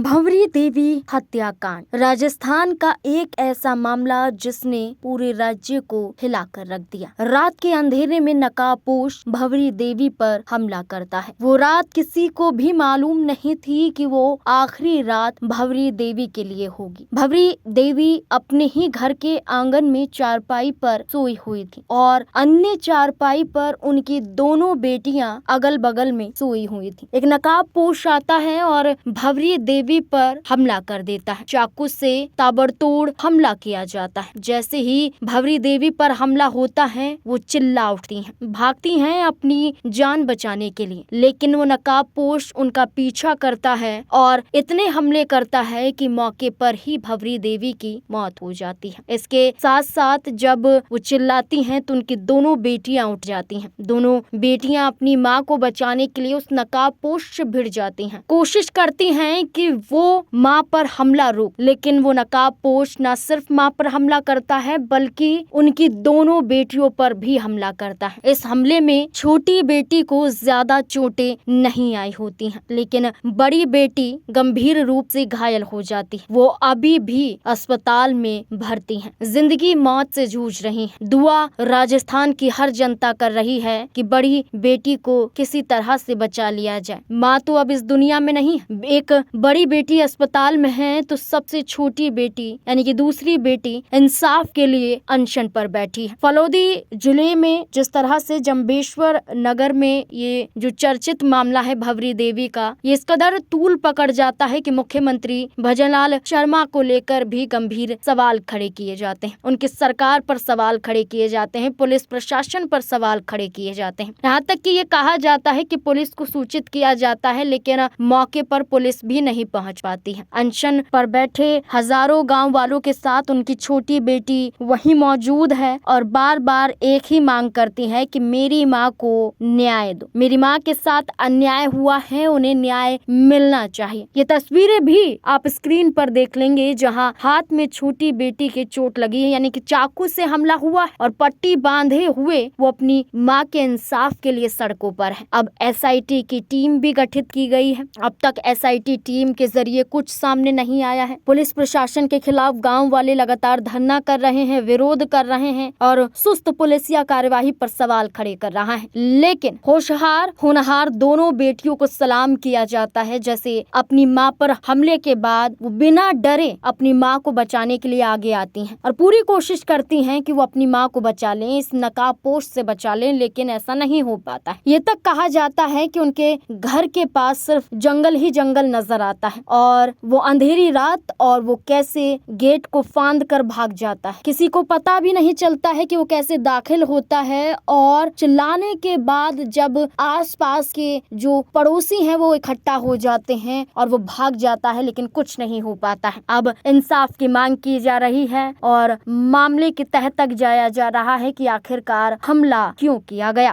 भंवरी देवी हत्याकांड राजस्थान का एक ऐसा मामला जिसने पूरे राज्य को हिलाकर रख दिया। रात के अंधेरे में नकाबपोश भंवरी देवी पर हमला करता है। वो रात किसी को भी मालूम नहीं थी कि वो आखिरी रात भंवरी देवी के लिए होगी। भंवरी देवी अपने ही घर के आंगन में चारपाई पर सोई हुई थी और अन्य चारपाई पर उनकी दोनों बेटियां अगल बगल में सोई हुई थी। एक नकाबपोश आता है और भंवरी देवी पर हमला कर देता है। चाकू से ताबड़तोड़ हमला किया जाता है। जैसे ही भंवरी देवी पर हमला होता है वो चिल्ला उठती हैं, भागती हैं अपनी जान बचाने के लिए, लेकिन वो नकाबपोश उनका पीछा करता है और इतने हमले करता है कि मौके पर ही भंवरी देवी की मौत हो जाती है। इसके साथ साथ जब वो चिल्लाती हैं तो उनकी दोनों बेटियां उठ जाती हैं। दोनों बेटियां अपनी माँ को बचाने के लिए उस नकाबपोश से भिड़ जाती हैं, कोशिश करती हैं कि वो माँ पर हमला रोक, लेकिन वो नकाबपोश न सिर्फ माँ पर हमला करता है बल्कि उनकी दोनों बेटियों पर भी हमला करता है। इस हमले में छोटी बेटी को ज्यादा चोटें नहीं आई होती हैं, लेकिन बड़ी बेटी गंभीर रूप से घायल हो जाती है। वो अभी भी अस्पताल में भर्ती हैं, जिंदगी मौत से जूझ रही हैं। दुआ राजस्थान की हर जनता कर रही है कि बड़ी बेटी को किसी तरह से बचा लिया जाए। माँ तो अब इस दुनिया में नहीं, एक बड़ी बेटी अस्पताल में है तो सबसे छोटी बेटी यानी कि दूसरी बेटी इंसाफ के लिए अनशन पर बैठी है। फलोदी जिले में जिस तरह से जंबेश्वर नगर में ये जो चर्चित मामला है भंवरी देवी का, ये इस कदर तूल पकड़ जाता है कि मुख्यमंत्री भजनलाल शर्मा को लेकर भी गंभीर सवाल खड़े किए जाते हैं। उनकी सरकार पर सवाल खड़े किए जाते हैं, पुलिस प्रशासन पर सवाल खड़े किए जाते हैं। यहाँ तक कि ये कहा जाता है कि पुलिस को सूचित किया जाता है, लेकिन मौके पर पुलिस भी नहीं पहुंच पाती है। अनशन पर बैठे हजारों गांव वालों के साथ उनकी छोटी बेटी वहीं मौजूद है और बार बार एक ही मांग करती है कि मेरी माँ को न्याय दो, मेरी माँ के साथ अन्याय हुआ है, उन्हें न्याय मिलना चाहिए। ये तस्वीरें भी आप स्क्रीन पर देख लेंगे जहाँ हाथ में छोटी बेटी के चोट लगी है, यानी कि चाकू से हमला हुआ है और पट्टी बांधे हुए वो अपनी माँ के इंसाफ के लिए सड़कों पर है। अब SIT की टीम भी गठित की गई है। अब तक SIT टीम के जरिए कुछ सामने नहीं आया है। पुलिस प्रशासन के खिलाफ गांव वाले लगातार धरना कर रहे हैं, विरोध कर रहे हैं और सुस्त पुलिसिया कार्यवाही पर सवाल खड़े कर रहा है। लेकिन होशियार होनहार दोनों बेटियों को सलाम किया जाता है, जैसे अपनी माँ पर हमले के बाद वो बिना डरे अपनी माँ को बचाने के लिए आगे आती हैं और पूरी कोशिश करती हैं कि वो अपनी माँ को बचा लें, इस नकाबपोश से बचा लें, लेकिन ऐसा नहीं हो पाता है। ये तक कहा जाता है कि उनके घर के पास सिर्फ जंगल ही जंगल नजर आता है और वो अंधेरी रात और वो कैसे गेट को फांद कर भाग जाता है। किसी को पता भी नहीं चलता है कि वो कैसे दाखिल होता है और चिल्लाने के बाद जब आसपास के जो पड़ोसी हैं वो इकट्ठा हो जाते हैं और वो भाग जाता है, लेकिन कुछ नहीं हो पाता है। अब इंसाफ की मांग की जा रही है और मामले की तह तक जाया जा रहा है कि आखिरकार हमला क्यों किया गया।